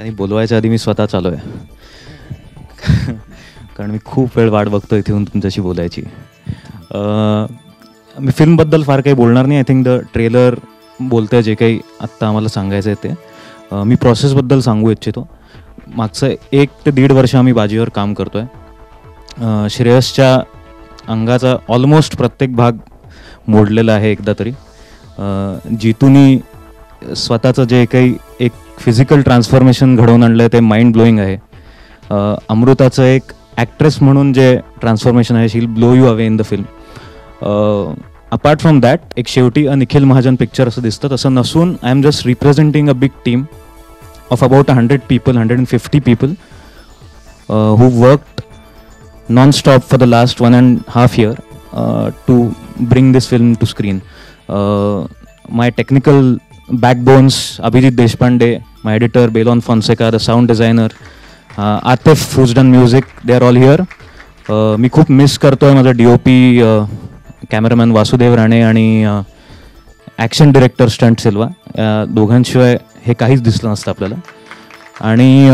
आणि बोलवायच्या आधी मी स्वतः चालू आहे कारण मी खूप वेळ वाट बघतो इथे येऊन तुमच्याशी बोलायची. मी फिल्मबद्दल फार काही बोलणार नाही. आय थिंक द ट्रेलर बोलतं आहे जे काही आत्ता आम्हाला सांगायचं आहे ते. मी प्रोसेसबद्दल सांगू इच्छितो. मागचं 1 ते 1.5 वर्ष आम्ही बाजीवर काम करतो आहे. श्रेयसच्या अंगाचा ऑलमोस्ट प्रत्येक भाग मोडलेला आहे एकदा तरी. जितूनी स्वतःचं जे काही एक फिजिकल ट्रान्सफॉर्मेशन घडवून आणलं आहे ते माइंड ब्लोईंग आहे. अमृताचं एक ॲक्ट्रेस म्हणून जे ट्रान्सफॉर्मेशन आहे, she will blow you away in the film. Apart from that एक शेवटी निखिल महाजन पिक्चर असं दिसतं, तसं नसून I am just representing a big team of about 100 people, 150 people who worked non-stop for the last 1.5 year to bring this film to screen. My technical backbones, Abhijit Deshpande, my editor Belon Fonseca, the sound designer, Atif who's done music, they are all here. मी खूप miss करतोय माझा DOP cameraman Vasudev Rane आणि action director stunt सिल्वा. दोघांशिवाय हे काहीच दिसलं नसतं आपल्याला. आणि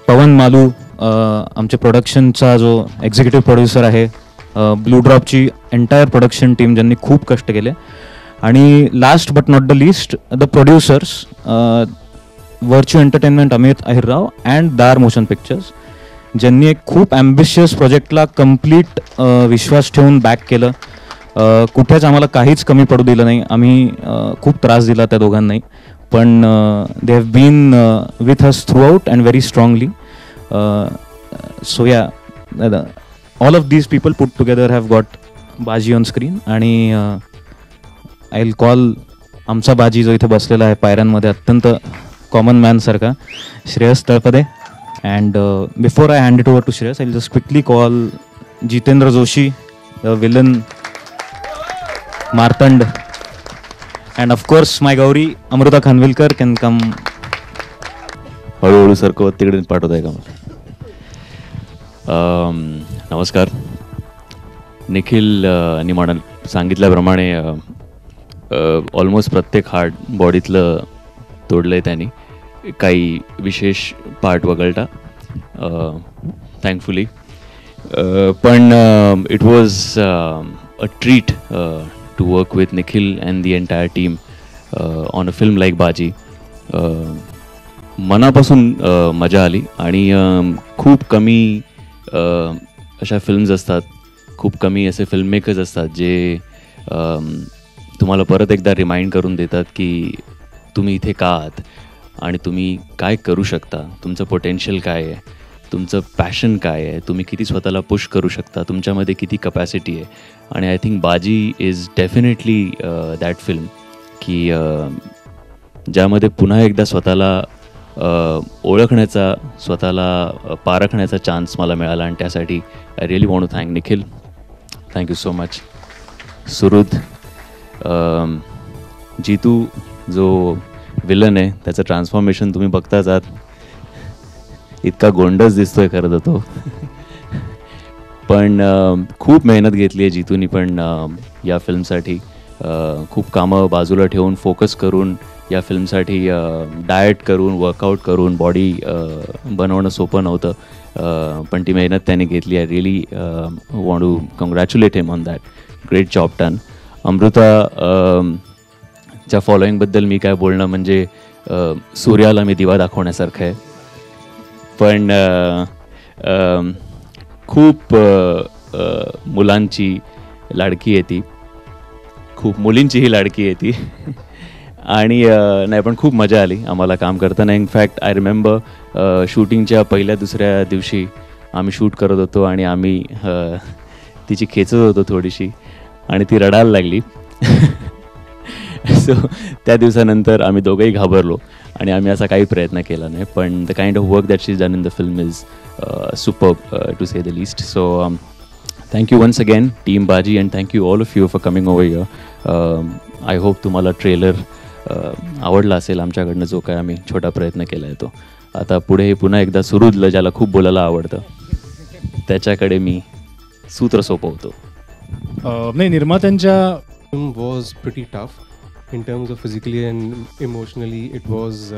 पवन मालू आमच्या प्रोडक्शनचा जो एक्झिक्युटिव्ह प्रोड्युसर आहे, ब्लू ड्रॉपची एंटायर प्रोडक्शन टीम ज्यांनी खूप कष्ट केले. आणि last but not the list the producers, virtue entertainment Amit Ahirrao and दार मोशन पिक्चर्स, ज्यांनी एक खूप ॲम्बिशियस प्रोजेक्टला कम्प्लीट विश्वास ठेवून बॅक केलं. कुठेच आम्हाला काहीच कमी पडू दिलं नाही. आम्ही खूप त्रास दिला त्या दोघांनाही, पण they have been with us throughout and very strongly. So या all of these people put together have got Baji on screen. आणि आय विल कॉल आमचा बाजी जो इथे बसलेला आहे पायऱ्यांमध्ये अत्यंत कॉमन मॅनसारखा, Shreyas Talpade. And before I hand it over to Shreyas, I will just quickly call Jitendra Joshi, the villain Martand, and of course my Gauri Amruta Khanvilkar can come. हळूहळू सरकवत तिकडे पाठवत आहे का मला. नमस्कार. निखिल आणि सांगितल्याप्रमाणे ऑलमोस्ट प्रत्येक हार्ट बॉडीतलं तोडलं आहे त्यांनी, काही विशेष पार्ट वगळता थँकफुली. पण it was a treat to work with Nikhil and the entire team on a film like Baji. मनापासून मजा आली. आणि खूप कमी अशा फिल्म्स असतात, खूप कमी असे फिल्ममेकर्स असतात जे तुम्हाला परत एकदा रिमाइंड करून देतात की तुम्ही इथे का आहात आणि तुम्ही काय करू शकता, तुमचं पोटेन्शियल काय आहे, तुमचं पॅशन काय आहे, तुम्ही किती स्वतःला पुश करू शकता, तुमच्यामध्ये किती कपॅसिटी आहे. आणि आय थिंक बाजी इज डेफिनेटली दॅट फिल्म की ज्यामध्ये पुन्हा एकदा स्वतःला ओळखण्याचा, स्वतःला पारखण्याचा चान्स मला मिळाला. आणि त्यासाठी I really want to thank Nikhil. Thank you so much. सुरुद, जितू जो विलन आहे त्याचं ट्रान्सफॉर्मेशन तुम्ही बघताच आहात. इतका गोंडच दिसतोय खरं तर तो. पण खूप मेहनत घेतली आहे जितूनी पण या फिल्मसाठी. खूप कामं बाजूला ठेवून फोकस करून या फिल्मसाठी डाएट करून, वर्कआउट करून बॉडी बनवणं सोपं नव्हतं. पण ती मेहनत त्याने घेतली आहे. Really want to congratulate him on that. Great job done. Amruta च्या फॉलोईंगबद्दल मी काय बोलणं, म्हणजे सूर्याला मी दिवा दाखवण्यासारखं आहे. पण खूप मुलांची लाडकी आहे ती, खूप मुलींचीही लाडकी आहे ती. आणि नाही पण खूप मजा आली आम्हाला काम करताना. इनफॅक्ट आय रिमेंबर शूटिंगच्या पहिल्या दुसऱ्या दिवशी आम्ही शूट करत होतो आणि आम्ही तिची खेचत होतो थोडीशी आणि ती रडायला लागली. सो त्या दिवसानंतर आम्ही दोघंही घाबरलो आणि आम्ही असा काही प्रयत्न केला नाही. पण the kind of work that she is done in the film is superb to say the least. So thank you once again team Baji and thank you all of you for coming over here. I hope तुम्हाला trailer आवडला असेल आमच्याकडनं जो काय आम्ही छोटा प्रयत्न केला आहे तो. आता पुढे पुन्हा एकदा सुरुदलं, ज्याला खूप बोलायला आवडतं, त्याच्याकडे मी सूत्र सोपवतो. नाही, निर्मात्यांच्या was pretty tough in terms of physically and emotionally. It was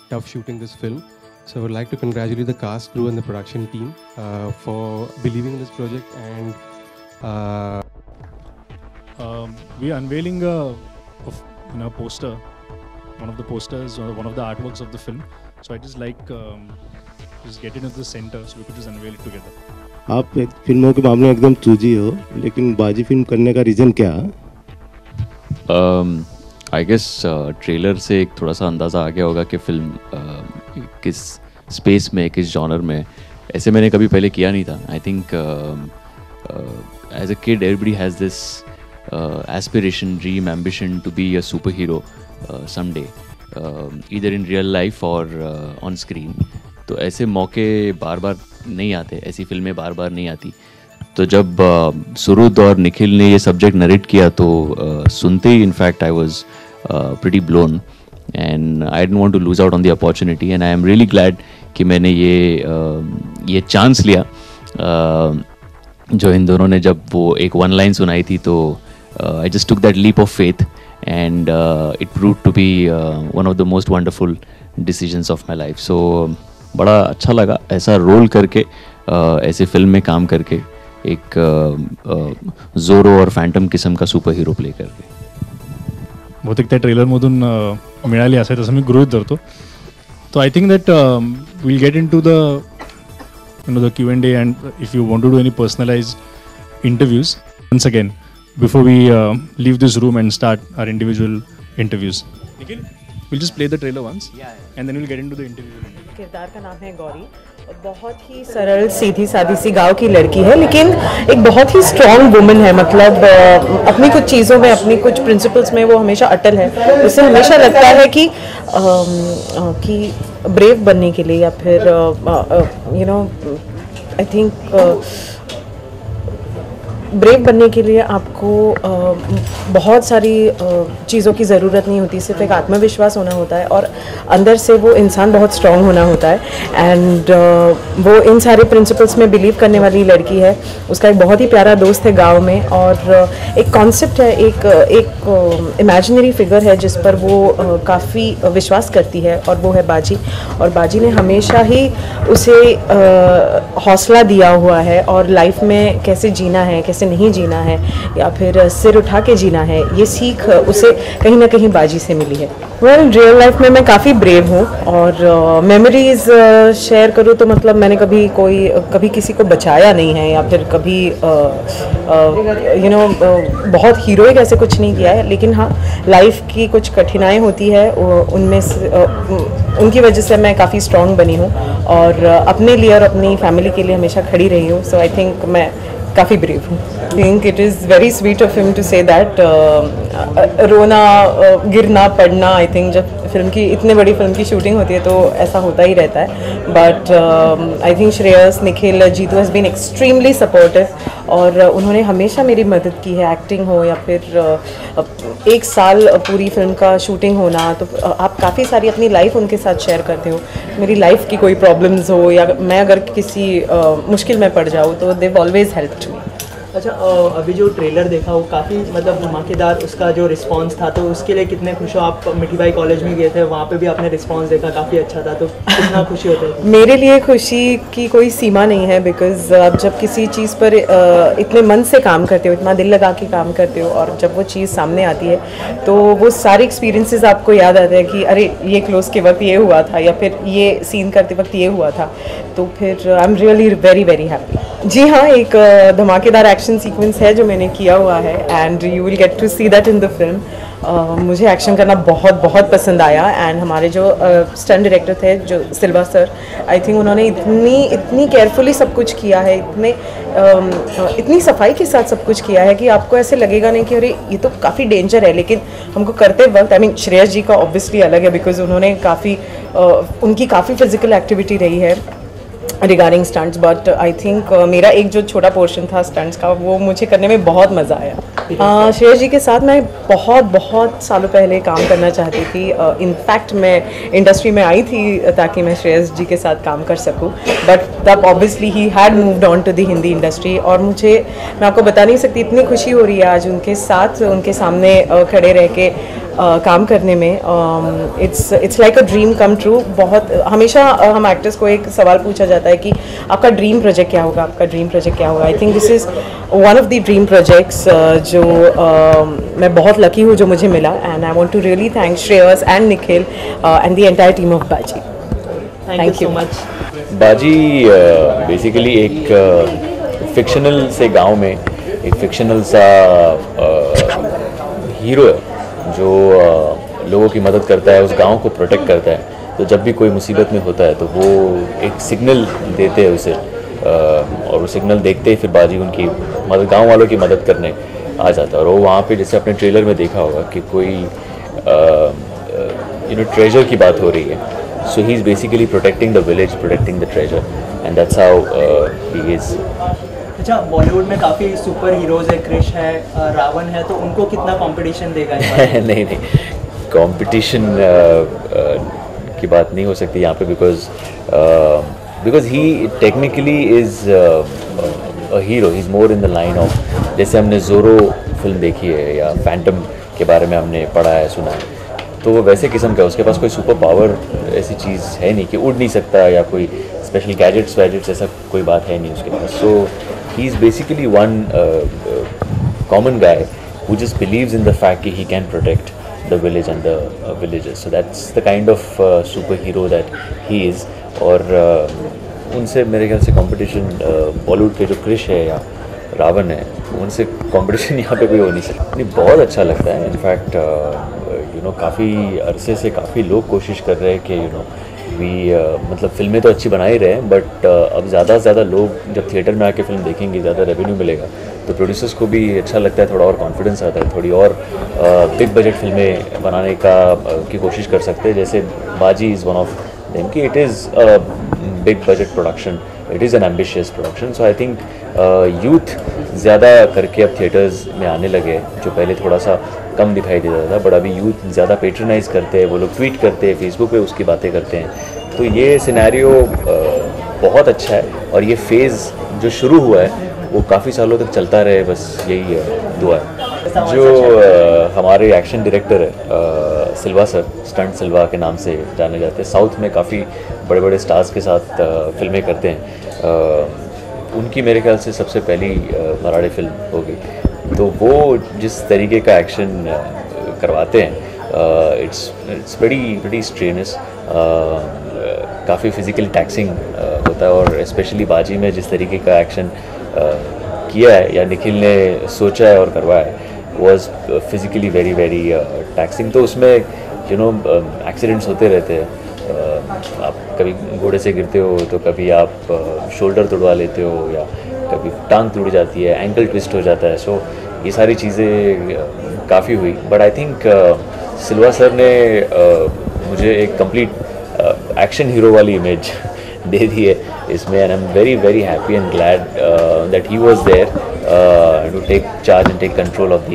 tough shooting this film. So I would like to congratulate the cast, crew and the production team for believing in this project, and we are unveiling a poster, one of the posters or one of the artworks of the film. So I just like just get into the center so we could just unveil it together. आप फिल्मों के मामले में एकदम choosy हो, लेकिन बाजी film करने का रीज़न क्या? आई गेस ट्रेलर से एक थोड़ा सा अंदाज़ा आ गया होगा कि फिल्म किस स्पेस में, किस जॉनर में, ऐसे मैंने कभी पहले किया नहीं था. I think as a kid everybody has this aspiration, dream, ambition to be a superhero someday, either in real life or on screen. तो ऐसे मौके बार बार नहीं आते, ऐसी फिल्में बार बार नहीं आती. तो जब सुरुद और निखिल ने ये सब्जेक्ट नरेट किया तो सुनते ही in fact I was pretty blown and I don't want to lose out on the opportunity and I am really glad कि मैंने ये चांस लिया. जो इन दोनों ने जब वो एक वन लाइन सुनाई थी तो I just took that leap of faith and it proved to be one of the most wonderful decisions of my life. So बड़ा अच्छा लगा ऐसा रोल करके, ऐसे फिल्म में काम करके, एक जोरो और फैंटम किस्म का सुपर हीरो प्ले करके. बहुतेक त्या ट्रेलरमधून मिळाली असेल तसं मी गृहीत धरतो. तो I think that will get into the Q&A and if you want to do any personalized interviews, once again before we leave this room and start our individual interviews. Nikhil, we'll just play the trailer once, and then we'll get into the interview. किरदार का नाम है गौरी. बहुत ही सरल, सीधी सादी सी गांव की लड़की है, लेकिन एक बहुत ही स्ट्रॉन्ग वुमन है. मतलब अपनी कुछ चीज़ों में, अपनी कुछ प्रिंसिपल्स में वो हमेशा अटल है. उसे हमेशा लगता है कि ब्रेव बनने के लिए या फिर आई थिंक ब्रेव बनने के लिए आपको बहुत सारी चीज़ों की ज़रूरत नहीं होती. सिर्फ एक आत्मविश्वास होना होता है और अंदर से वो इंसान बहुत स्ट्रॉन्ग होना होता है. एंड वो इन सारे प्रिंसिपल्स में बिलीव करने वाली लड़की है. उसका एक बहुत ही प्यारा दोस्त है गांव में, और एक कॉन्सेप्ट है, एक इमेजिनरी फिगर है जिस पर वो काफ़ी विश्वास करती है, और वो है बाजी. और बाजी ने हमेशा ही उसे हौसला दिया हुआ है, और लाइफ में कैसे जीना है, कैसे नहीं जीना है, या फिर सिर उठा के जीना है, ये सीख उसे कहीं ना कहीं बाजी से मिली है. वेल, रियल लाइफ में मैं काफ़ी ब्रेव हूँ, और मेमोरीज शेयर करूँ तो मतलब मैंने कभी किसी को बचाया नहीं है, या फिर कभी बहुत हीरोइक ऐसे कुछ नहीं किया है. लेकिन हाँ, लाइफ की कुछ कठिनाई होती है, उनमें उनकी वजह से मैं काफ़ी स्ट्रॉन्ग बनी हूँ, और अपने लिए और अपनी फैमिली के लिए हमेशा खड़ी रही हूँ. सो आई थिंक मैं काफ़ी ब्रेव हूँ. I think it is very sweet of him to say that. रोना, गिरना, पड़ना, आई थिंक जब इतने बड़ी फिल्म की शूटिंग होती है तो ऐसा होता ही रहता है. But I think Shreyas, Nikhil, Jitu has been extremely supportive, और उन्होंने हमेशा मेरी मदद की है. एक्टिंग हो या फिर एक साल पूरी फिल्म का शूटिंग होना, तो आप काफ़ी सारी अपनी लाइफ उनके साथ शेयर करते हो. मेरी लाइफ की कोई प्रॉब्लम्स हो, या मैं अगर किसी मुश्किल में पड़ जाऊँ, तो दे ऑलवेज हेल्प मी. अच्छा, अभी जो ट्रेलर देखा वो काफ़ी मतलब धमाकेदार, उसका जो रिस्पांस था, तो उसके लिए कितने खुश हो आप? मिठी बाई कॉलेज में गए थे, वहाँ पे भी आपने रिस्पांस देखा, काफ़ी अच्छा था, तो कितना खुशी होता है? मेरे लिए खुशी की कोई सीमा नहीं है, बिकॉज आप जब किसी चीज़ पर इतने मन से काम करते हो, इतना दिल लगा के काम करते हो, और जब वो चीज़ सामने आती है तो वो सारे एक्सपीरियंसेस आपको याद आते हैं कि अरे ये क्लोज के वक्त ये हुआ था, या फिर ये सीन करते वक्त ये हुआ था. तो फिर I am really very very happy. जी हाँ, एक धमाकेदार एक्शन सीक्वेंस है जो मैंने किया हुआ है, and you will get to see that in the film. मुझे एक्शन करना बहुत बहुत पसंद आया, एंड हमारे जो स्टंट डायरेक्टर थे, जो सिल्वा सर, आई थिंक उन्होंने इतनी केयरफुली सब कुछ किया है, इतनी सफाई के साथ सब कुछ किया है कि आपको ऐसे लगेगा नहीं कि अरे ये तो काफ़ी डेंजर है. लेकिन हमको करते वक्त, आई मीन श्रेयस जी का ऑब्वियसली अलग है, बिकॉज उन्होंने उनकी काफ़ी फिजिकल एक्टिविटी रही है regarding stunts. But I think मेरा एक जो छोटा पोर्शन था स्टंट्स का, वो मुझे करने में बहुत मज़ा आया. श्रेयस जी के साथ मैं बहुत सालों पहले काम करना चाहती थी. इनफैक्ट मैं इंडस्ट्री में आई थी ताकि मैं श्रेयस जी के साथ काम कर सकूं, बट तब obviously he had moved on to the Hindi industry. और मैं आपको बता नहीं सकती, इतनी खुशी हो रही है आज उनके साथ, उनके सामने खड़े रह के. काम करने में it's like a dream come true. बहुत हमेशा हम एक्टर्स को एक सवाल पूछा जाता है कि आपका ड्रीम प्रोजेक्ट क्या होगा, आपका ड्रीम प्रोजेक्ट क्या होगा। I think this is one of the dream projects जो मैं बहुत लकी हूँ जो मुझे मिला। And I want to really thank Shreyas and Nikhil and the entire team of Baji. Thank you so much. Baji basically एक फिक्शनल से गांव में एक फिक्शनल सा हीरो है जो लोगों की मदद करता है, उस गांव को प्रोटेक्ट करता है। तो जब भी कोई मुसीबत में होता है तो वो एक सिग्नल देते हैं उसे, और वो सिग्नल देखते ही फिर बाजी उनकी मदद, गांव वालों की मदद करने आ जाता है। और वो वहाँ पे जैसे अपने ट्रेलर में देखा होगा कि कोई ट्रेजर की बात हो रही है। So he is basically protecting the village, protecting the treasure, and that's how he is. अच्छा, बॉलीवुड में काफ़ी सुपर हीरोज़ है, क्रिश है, रावण है, तो उनको कितना कंपटीशन देगा इस बार? नहीं, कंपटीशन की बात नहीं हो सकती यहाँ पे, because he technically is a hero, he is more in the line of, जैसे हमने ज़ोरो फिल्म देखी है या फैंटम के बारे में हमने पढ़ा है, सुना है, तो वो वैसे किस्म का, उसके पास कोई सुपर पावर ऐसी चीज़ है नहीं कि उड़ नहीं सकता या कोई स्पेशल गैजेट्स वैजेट्स ऐसा कोई बात है नहीं उसके पास। So he is basically one common guy who just believes in the fact that he can protect the village and the villages. So that's the kind of superhero that he is. और उनसे मेरे ख्याल से competition Bollywood के जो क्रिश है या रावण है, उनसे कंपटीशन यहाँ पे कोई हो नहीं सकता। नहीं, बहुत अच्छा लगता है। इनफैक्ट काफ़ी अरसे से काफ़ी लोग कोशिश कर रहे हैं कि मतलब फिल्में तो अच्छी बना ही रहे हैं, बट अब ज़्यादा से ज़्यादा लोग जब थिएटर में आके फिल्म देखेंगे, ज़्यादा रेवेन्यू मिलेगा, तो प्रोड्यूसर्स को भी अच्छा लगता है, थोड़ा और कॉन्फिडेंस आता है, थोड़ी और बिग बजट फिल्में बनाने की कोशिश कर सकते हैं। जैसे बाजी इज़ वन ऑफ देम कि it is a big budget production, it is an ambitious production. So I think youth ज़्यादा करके अब थिएटर्स में आने लगे, जो पहले थोड़ा सा कम दिखाई देता था, बट अभी यूथ ज़्यादा पेट्रनाइज करते हैं, वो लोग ट्वीट करते हैं, फेसबुक पे उसकी बातें करते हैं। तो ये सिनेरियो बहुत अच्छा है, और ये फेज़ जो शुरू हुआ है वो काफ़ी सालों तक चलता रहे, बस यही दुआ है। जो हमारे एक्शन डायरेक्टर है सिल्वा सर, स्टंट सिल्वा के नाम से जाने जाते हैं, साउथ में काफ़ी बड़े बड़े स्टार्स के साथ फिल्में करते हैं। उनकी मेरे ख्याल से सबसे पहली मराठी फिल्म होगी, तो वो जिस तरीके का एक्शन करवाते हैं, इट्स वेरी स्ट्रेनस, काफ़ी फिज़िकली टैक्सिंग होता है। और स्पेशली बाजी में जिस तरीके का एक्शन किया है या निखिल ने सोचा है और करवाया है, वॉज फिज़िकली वेरी टैक्सिंग। तो उसमें एक्सीडेंट्स होते रहते हैं। आप कभी घोड़े से गिरते हो, तो कभी आप शोल्डर तोड़वा लेते हो, या कभी टांग टूट जाती है, एंकल ट्विस्ट हो जाता है। सो ये सारी चीज़ें काफ़ी हुई, but I think Silva sir ने मुझे एक कंप्लीट एक्शन हीरो वाली इमेज दे दी है इसमें, and I am very happy and glad that he was there to take charge and take control of the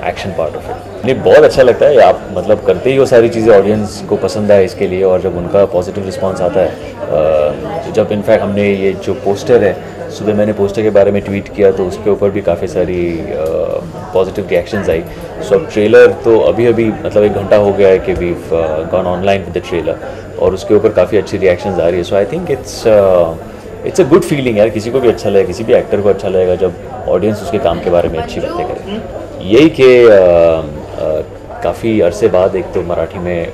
action part of it. नहीं, बहुत अच्छा लगता है। आप मतलब करते ही वो सारी चीज़ें ऑडियंस को पसंद आए इसके लिए, और जब उनका पॉजिटिव रिस्पांस आता है, जब इनफैक्ट हमने ये जो पोस्टर है, सुबह मैंने पोस्टर के बारे में ट्वीट किया, तो उसके ऊपर भी काफ़ी सारी पॉजिटिव रिएक्शंस आई। सो अब ट्रेलर तो अभी मतलब 1 घंटा हो गया है कि we gone online with the trailer, और उसके ऊपर काफ़ी अच्छी रिएक्शंस आ रही है। So I think it's a good feeling यार, किसी को भी अच्छा लगेगा, किसी भी एक्टर को अच्छा लगेगा जब ऑडियंस उसके काम के बारे में अच्छी बातें करे। यही कि काफ़ी अरसे बाद एक तो मराठी में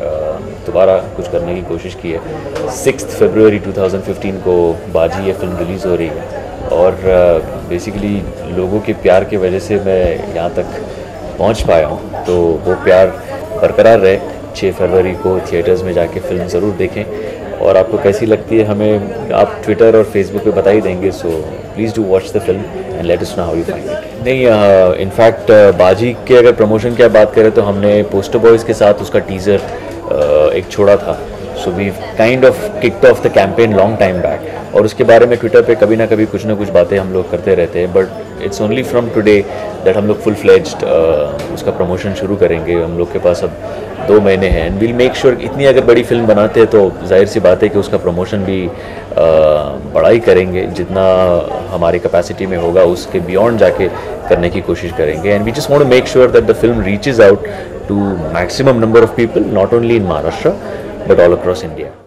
दोबारा कुछ करने की कोशिश की है। 6 फरवरी 2015 को बाजी ये फिल्म रिलीज़ हो रही है, और बेसिकली लोगों के प्यार की वजह से मैं यहाँ तक पहुँच पाया हूँ। तो वो प्यार बरकरार रहे। 6 फरवरी को थिएटर्स में जाके फिल्म ज़रूर देखें, और आपको कैसी लगती है हमें आप ट्विटर और फेसबुक पे बता ही देंगे। So please do watch the film and let us know how you find it. नहीं, इनफैक्ट बाजी के अगर प्रमोशन की बात करें तो हमने पोस्टर बॉयज़ के साथ उसका टीज़र एक छोड़ा था। So we kind of kicked off the campaign long time back, और उसके बारे में ट्विटर पे कभी ना कभी कुछ ना कुछ बातें हम लोग करते रहते हैं, but it's only from today that हम लोग फुल फ्लेज्ड उसका प्रमोशन शुरू करेंगे। हम लोग के पास अब 2 महीने हैं, एंड विल मेक श्योर इतनी अगर बड़ी फिल्म बनाते हैं तो जाहिर सी बात है कि उसका प्रमोशन भी बड़ा ही करेंगे, जितना हमारी कैपेसिटी में होगा उसके बियॉन्ड जाके करने की कोशिश करेंगे। And we just want to make sure that the film reaches out to maximum number of people, not only in Maharashtra but all across India.